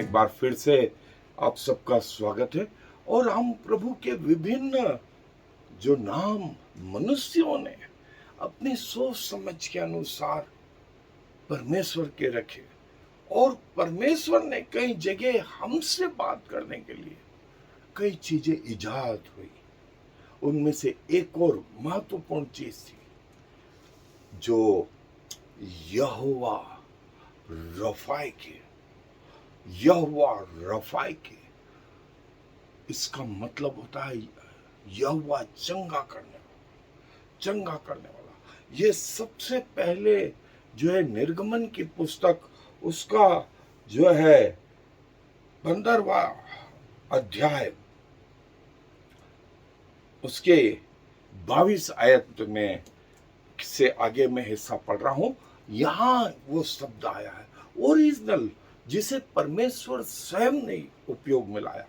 एक बार फिर से आप सबका स्वागत है। और हम प्रभु के विभिन्न जो नाम मनुष्यों ने अपनी सोच समझ के अनुसार परमेश्वर के रखे, और परमेश्वर ने कई जगह हमसे बात करने के लिए कई चीजें इजाद हुई। उनमें से एक और महत्वपूर्ण चीज थी जो यहोवा रफाई के, यहोवा रफाई के, इसका मतलब होता है यहोवा चंगा करने वाला। ये सबसे पहले जो है निर्गमन की पुस्तक, उसका जो है 15वां अध्याय, उसके 22 आयत में से आगे मैं हिस्सा पढ़ रहा हूं। यहां वो शब्द आया है ओरिजिनल, जिसे परमेश्वर स्वयं ने उपयोग में लाया।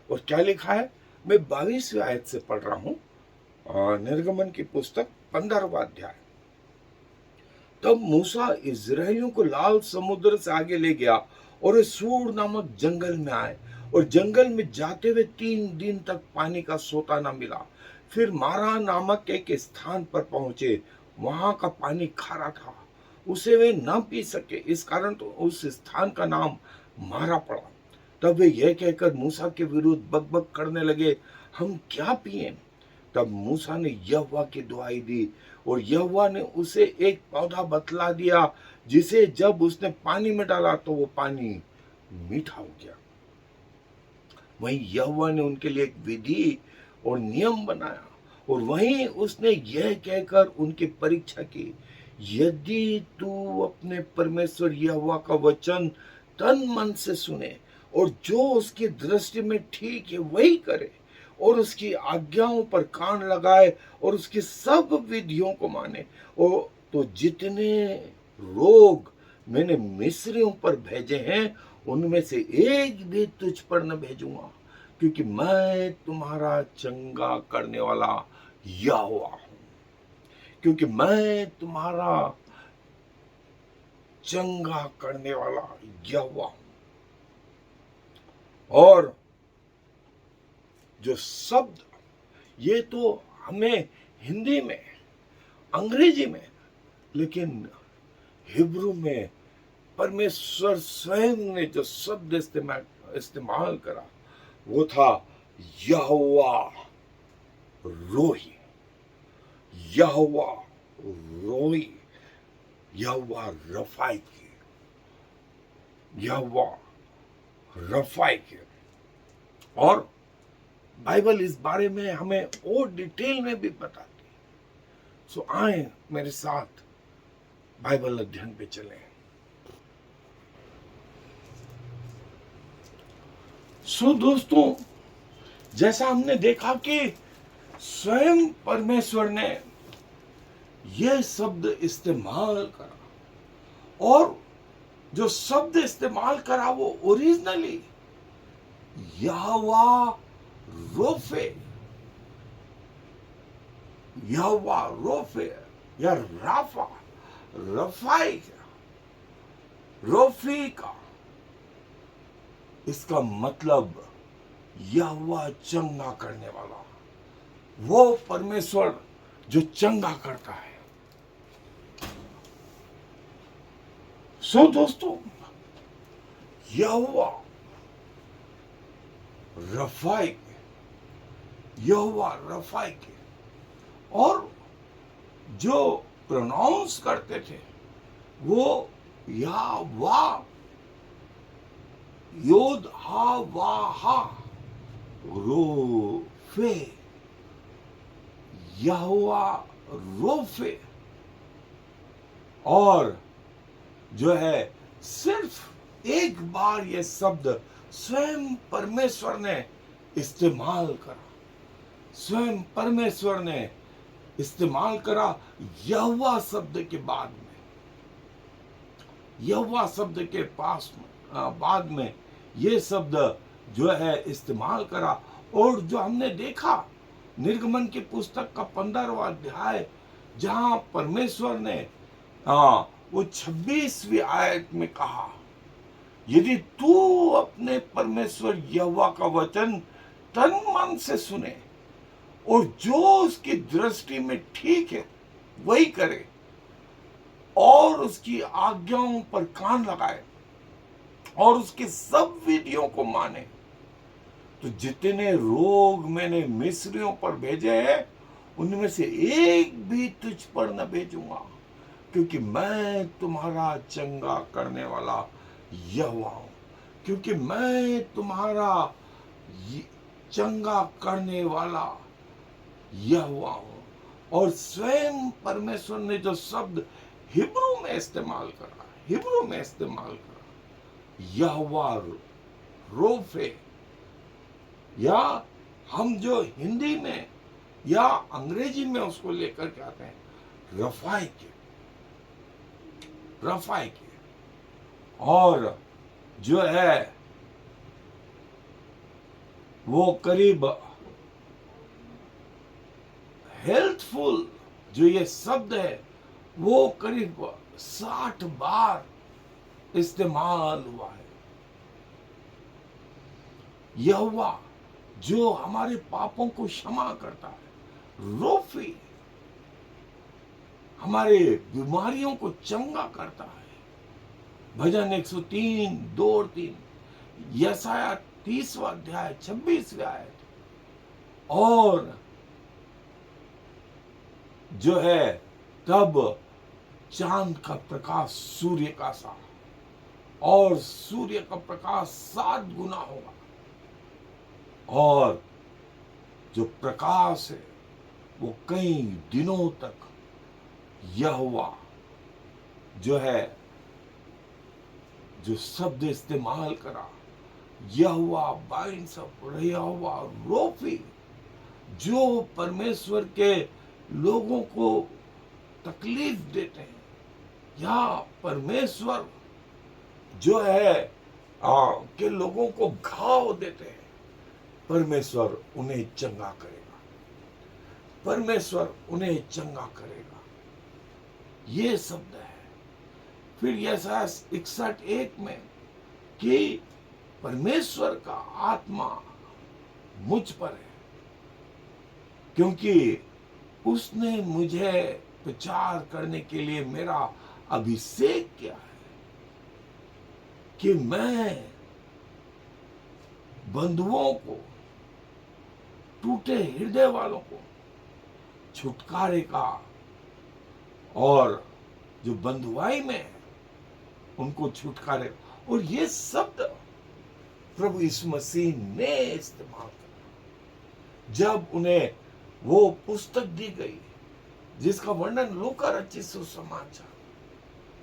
और क्या लिखा है, मैं 22वीं आयत से पढ़ रहा हूं, निर्गमन की पुस्तक 15वां अध्याय। तब मूसा इजरायलियों को लाल समुद्र से आगे ले गया और सूर नामक जंगल में आए, और जंगल में जाते हुए 3 दिन तक पानी का सोता न मिला। फिर मारा नामक एक स्थान पर पहुंचे, वहां का पानी खारा था, उसे वे न पी सके, इस कारण तो उस स्थान का नाम मारा पड़ा। तब वे यह कहकर मूसा के विरुद्ध बकबक करने लगे, हम क्या पिएं? तब मूसा ने यहोवा की दुहाई दी, और यहोवा ने उसे एक पौधा बतला दिया, जिसे जब उसने पानी में डाला तो वो पानी मीठा हो गया। वहीं यहोवा ने उनके लिए एक विधि और नियम बनाया, और वहीं उसने यह कहकर उनकी परीक्षा की, यदि तू अपने परमेश्वर यहोवा का वचन तन मन से सुने और जो उसकी दृष्टि में ठीक है वही करे, और उसकी आज्ञाओं पर कान लगाए और उसकी सब विधियों को माने, और तो जितने रोग मैंने मिस्रियों पर भेजे हैं उनमें से एक भी तुझ पर न भेजूंगा, क्योंकि मैं तुम्हारा चंगा करने वाला यहोवा हूं। क्योंकि मैं तुम्हारा चंगा करने वाला यहोवा हूं। और जो शब्द, ये तो हमें हिंदी में, अंग्रेजी में, लेकिन हिब्रू में परमेश्वर स्वयं ने जो शब्द इस्तेमाल करा वो था यहोवा रोही, यहोवा रोही, यहोवा रफाई के, यहोवा रफाई के। और बाइबल इस बारे में हमें और डिटेल में भी बताती है। सो आए मेरे साथ बाइबल अध्ययन पे चलें। सो दोस्तों, जैसा हमने देखा कि स्वयं परमेश्वर ने यह शब्द इस्तेमाल करा, और जो शब्द इस्तेमाल करा वो ओरिजिनली यहोवा रोफे, यहोवा रोफे या राफा, रफाई, रोफी का, इसका मतलब यहोवा चंगा करने वाला, वो परमेश्वर जो चंगा करता है। सो दोस्तों, यहोवा रफाई के, यहोवा रफाई के, और जो प्रोनाउंस करते थे वो यावा, योद हा वा हा, रोफे, यहोवा रोफे। और जो है सिर्फ एक बार ये शब्द स्वयं परमेश्वर ने इस्तेमाल करा, स्वयं परमेश्वर ने इस्तेमाल करा यहोवा शब्द के बाद में, यहोवा शब्द के बाद में ये शब्द जो है इस्तेमाल करा। और जो हमने देखा निर्गमन की पुस्तक का 15वां अध्याय, जहां परमेश्वर ने वो 26वीं आयत में कहा यदि तू अपने परमेश्वर यहोवा का वचन तन मन से सुने और जो उसकी दृष्टि में ठीक है वही करे और उसकी आज्ञाओं पर कान लगाए और उसके सब विधियों को माने, तो जितने रोग मैंने मिस्रियों पर भेजे हैं उनमें से एक भी तुझ पर न भेजूंगा, क्योंकि मैं तुम्हारा चंगा करने वाला यहोवा हूं। क्योंकि मैं तुम्हारा चंगा करने वाला यहोवा हूं। और स्वयं परमेश्वर ने जो शब्द हिब्रू में इस्तेमाल करा यहोवा रोफे, या हम जो हिंदी में या अंग्रेजी में उसको लेकर के आते हैं रफाई के, और जो है वो करीब हेल्थफुल, जो ये शब्द है वो करीब 60 बार इस्तेमाल हुआ है। यहोवा जो हमारे पापों को क्षमा करता है, रोफी हमारे बीमारियों को चंगा करता है। भजन 103 2 और 3, यशाया 30वां अध्याय 26वें आयत, और जो है तब चांद का प्रकाश सूर्य का सा और सूर्य का प्रकाश 7 गुना होगा, और जो प्रकाश है वो कई दिनों तक यहोवा जो है जो शब्द इस्तेमाल करा, यहोवा यहोवा रोफी, जो परमेश्वर के लोगों को तकलीफ देते हैं, या परमेश्वर जो है के लोगों को घाव देते हैं, परमेश्वर उन्हें चंगा करेगा, परमेश्वर उन्हें चंगा करेगा। ये शब्द है। फिर यशाया 61:1 में कि परमेश्वर का आत्मा मुझ पर है, क्योंकि उसने मुझे प्रचार करने के लिए मेरा अभिषेक किया है, कि मैं बंधुओं को, टूटे हृदय वालों को छुटकारे का, और जो बंधुआई में है उनको छुटकारे। और ये शब्द प्रभु यीशु मसीह ने इस्तेमाल किया जब उन्हें वो पुस्तक दी गई जिसका वर्णन लूका रचित सुसमाचार,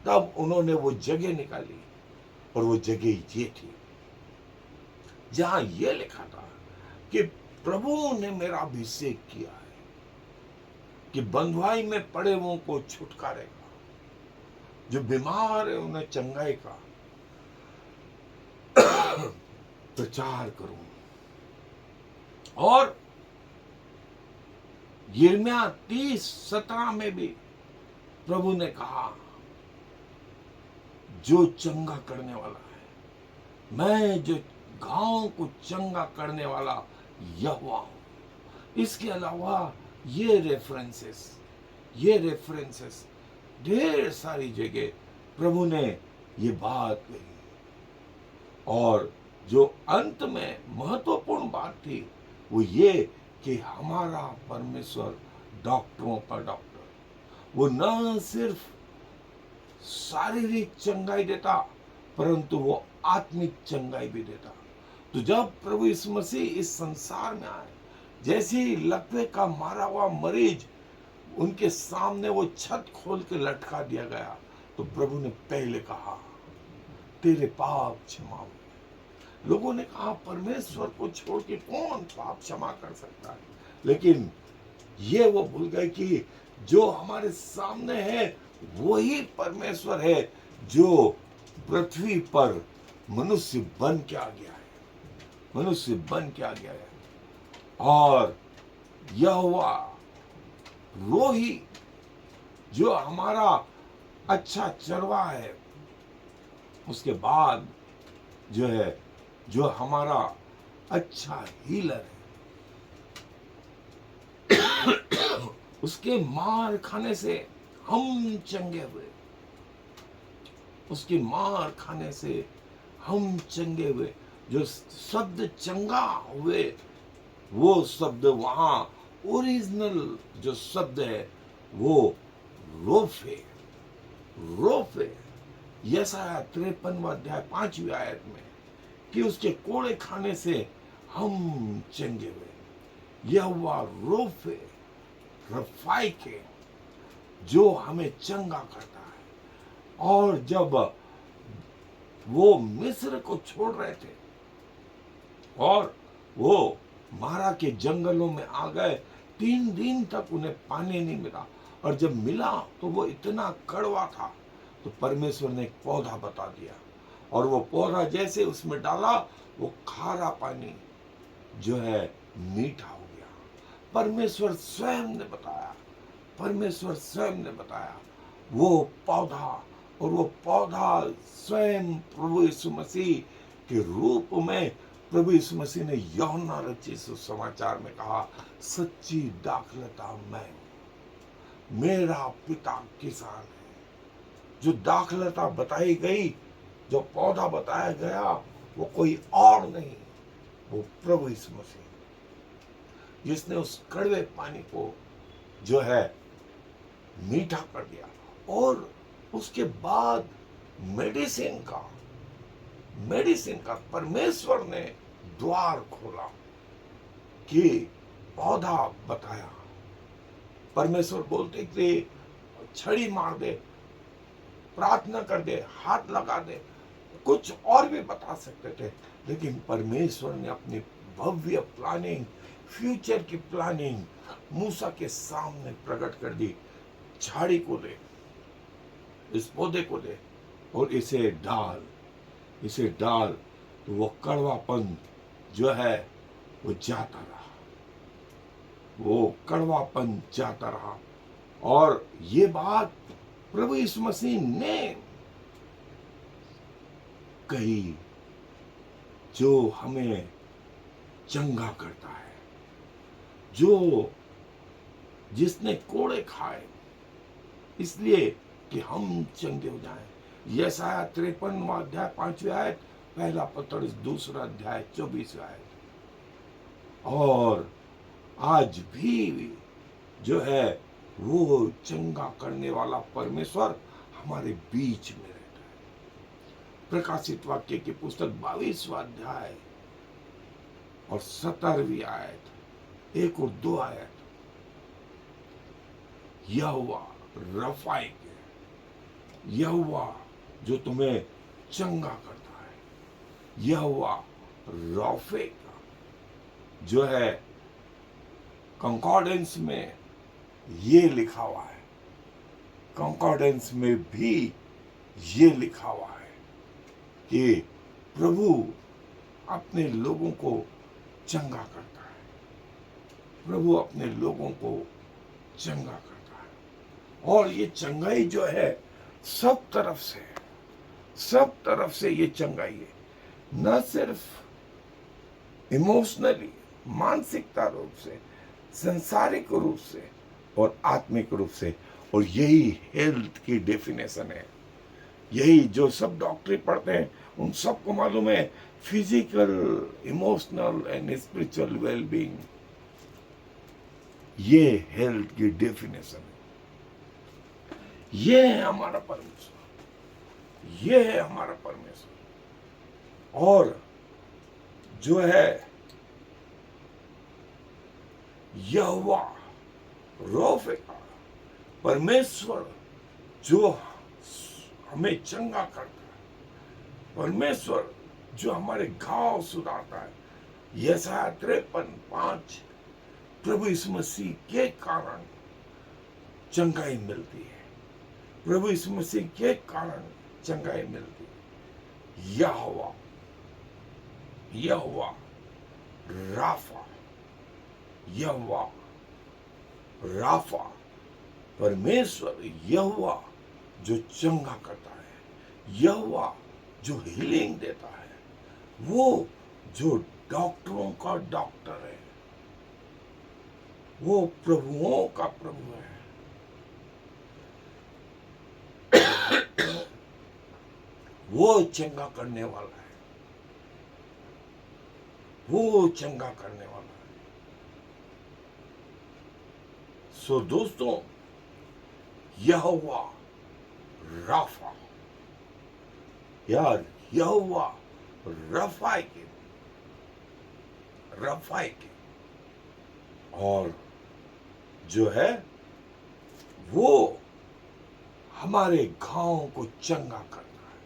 तब उन्होंने वो जगह निकाली, और वो जगह ये थी जहां ये लिखा था कि प्रभु ने मेरा अभिषेक किया है कि बंधुआई में पड़े हुओं को छुटकारेगा, जो बीमार है उन्हें चंगाई का प्रचार करूं। और यिर्मयाह 30:17 में भी प्रभु ने कहा, जो चंगा करने वाला है, मैं जो घावों को चंगा करने वाला यहोवा हूं। इसके अलावा ये रेफरेंसेस ढेर सारी जगह प्रभु ने ये बात कही। और जो अंत में महत्वपूर्ण बात थी वो ये कि हमारा परमेश्वर डॉक्टरों का डॉक्टर, वो न सिर्फ शारीरिक चंगाई देता परंतु वो आत्मिक चंगाई भी देता। तो जब प्रभु यीशु मसीह इस संसार में आए, जैसे ही लकवे का मारा हुआ मरीज उनके सामने वो छत खोल के लटका दिया गया, तो प्रभु ने पहले कहा, तेरे पाप क्षमा हुए। लोगों ने कहा, परमेश्वर को छोड़ के कौन पाप क्षमा कर सकता है? लेकिन ये वो भूल गए कि जो हमारे सामने है वही परमेश्वर है जो पृथ्वी पर मनुष्य बन के आ गया है। और यहोवा रोही जो हमारा अच्छा चरवा है, उसके बाद जो है, जो हमारा अच्छा हीलर है, उसके मार खाने से हम चंगे हुए, उसके मार खाने से हम चंगे हुए। जो शब्द चंगा हुए, वो शब्द वहां ओरिजिनल जो शब्द है वो रोफे, रोफे। यशायाह 53 अध्याय 5वीं आयत में, कि उसके कोड़े खाने से हम चंगे हुए। यह हुआ रोफे, रफाई के, जो हमें चंगा करता है। और जब वो मिस्र को छोड़ रहे थे और वो मारा के जंगलों में आ गए, 3 दिन तक उन्हें पानी नहीं मिला, और जब मिला तो वो इतना कड़वा था, तो परमेश्वर ने एक पौधा बता दिया, और वो पौधा जैसे उसमें डाला, वो खारा पानी जो है मीठा हो गया। परमेश्वर स्वयं ने बताया, परमेश्वर स्वयं ने बताया वो पौधा, और वो पौधा स्वयं प्रभु यीशु मसीह के रूप में प्रभु यीशु मसीह ने यूहन्ना रचित सुसमाचार में कहा, सच्ची दाखलता मैं हूं, मेरा पिता किसान है। जो दाखलता बताई गई, जो पौधा बताया गया, वो कोई और नहीं, वो प्रभु यीशु मसीह, जिसने उस कड़वे पानी को जो है मीठा कर दिया। और उसके बाद मेडिसिन का परमेश्वर ने द्वार खोला, कि पौधा बताया। परमेश्वर बोलते थे छड़ी मार दे, प्रार्थना कर दे, हाथ लगा दे, कुछ और भी बता सकते थे, लेकिन परमेश्वर ने अपनी भव्य प्लानिंग, फ्यूचर की प्लानिंग मूसा के सामने प्रकट कर दी। झाड़ी को ले, इस पौधे को ले, और इसे डाल, तो वो कड़वापन जो है वो जाता रहा, वो कड़वापन जाता रहा। और ये बात प्रभु यीशु मसीह ने कही, जो हमें चंगा करता है, जो जिसने कोड़े खाए इसलिए कि हम चंगे हो जाएं। यशायाह 53 अध्याय 5वीं आयत, पहला पतरस 2 अध्याय 24वीं आयत। और आज भी जो है वो चंगा करने वाला परमेश्वर हमारे बीच में रहता है। प्रकाशित वाक्य की पुस्तक 22वां अध्याय और 17वीं आयत, 1 और 2 आयत, यहोवा रफाई के, यहोवा जो तुम्हें चंगा करता है, यहोवा रफे का, जो है कंकॉर्डेंस में ये लिखा हुआ है, कंकॉर्डेंस में भी ये लिखा हुआ है कि प्रभु अपने लोगों को चंगा करता है, प्रभु अपने लोगों को चंगा करता है। और ये चंगाई जो है सब तरफ से ये चंगाई है, न सिर्फ इमोशनली, मानसिकता रूप से, संसारिक रूप से और आत्मिक रूप से। और यही हेल्थ की डेफिनेशन है। यही जो सब डॉक्टरी पढ़ते हैं उन सबको मालूम है, physical, emotional and spiritual wellbeing, ये हेल्थ की डेफिनेशन है। ये है हमारा परमेश्वर, ये है हमारा परमेश्वर। और जो है यहोवा रोफे का, परमेश्वर जो हमें चंगा करता है, परमेश्वर जो हमारे घाव सुधारता है। यशायाह 53:5, प्रभु यीशु मसीह के कारण चंगाई मिलती है, प्रभु यीशु मसीह के कारण चंगाई मिलती है। यहोवा, यहोवा राफा, यहोवा राफा, परमेश्वर यहोवा जो चंगा करता है, यहोवा जो हीलिंग देता है, वो जो डॉक्टरों का डॉक्टर है, वो प्रभुओं का प्रभु है। वो चंगा करने वाला है, वो चंगा करने वाला है। सो दोस्तों, यहोवा राफा, यार यहोवा रफाई के और जो है वो हमारे घावों को चंगा करना है,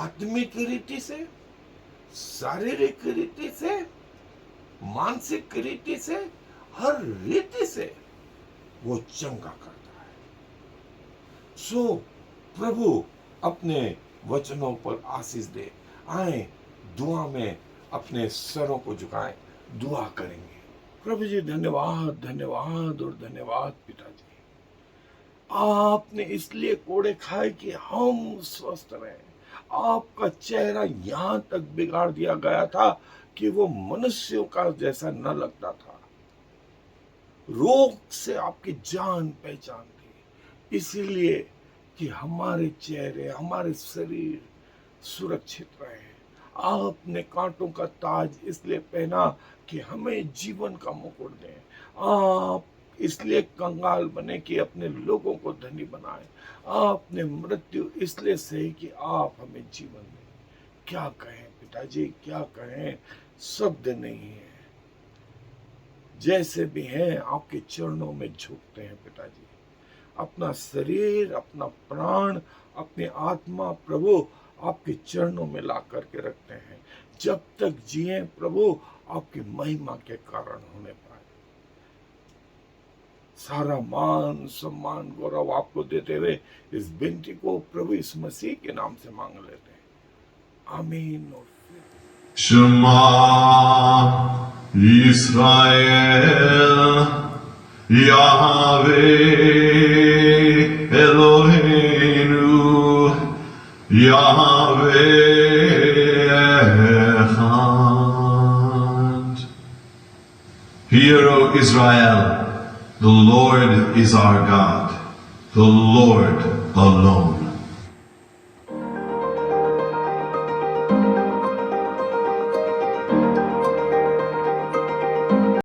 आत्मिक रीति से, शारीरिक रीति से, मानसिक रीति से, हर रीति से वो चंगा करता है। सो प्रभु अपने वचनों पर आशीष दे। आए दुआ में अपने सरों को झुकाएं, दुआ करेंगे। प्रभु जी धन्यवाद, धन्यवाद और धन्यवाद पिताजी। आपने इसलिए कोड़े खाए कि हम स्वस्थ रहें। आपका चेहरा यहां तक बिगाड़ दिया गया था कि वो मनुष्यों का जैसा न लगता था। रोग से आपकी जान पहचान थी, इसीलिए कि हमारे चेहरे, हमारे शरीर सुरक्षित रहे। आपने कांटों का ताज इसलिए पहना कि हमें जीवन का मुकुट दें। आप इसलिए कंगाल बने कि अपने लोगों को धनी बनाए। आपने मृत्यु इसलिए सही कि आप हमें जीवन दें। क्या कहें पिताजी, क्या कहें, शब्द नहीं है। जैसे भी हैं आपके चरणों में झुकते हैं पिताजी। अपना शरीर, अपना प्राण, अपनी आत्मा प्रभु आपके चरणों में ला करके रखते हैं। जब तक जिए प्रभु आपकी महिमा के कारण होने पाए। सारा मान सम्मान गौरव आपको देते हुए इस विनती को प्रभु इस मसीह के नाम से मांग लेते हैं, आमीन। Shema Yisrael Yahweh Eloheinu Yahweh Echad. Hear, O Israel, the Lord is our God, the Lord alone.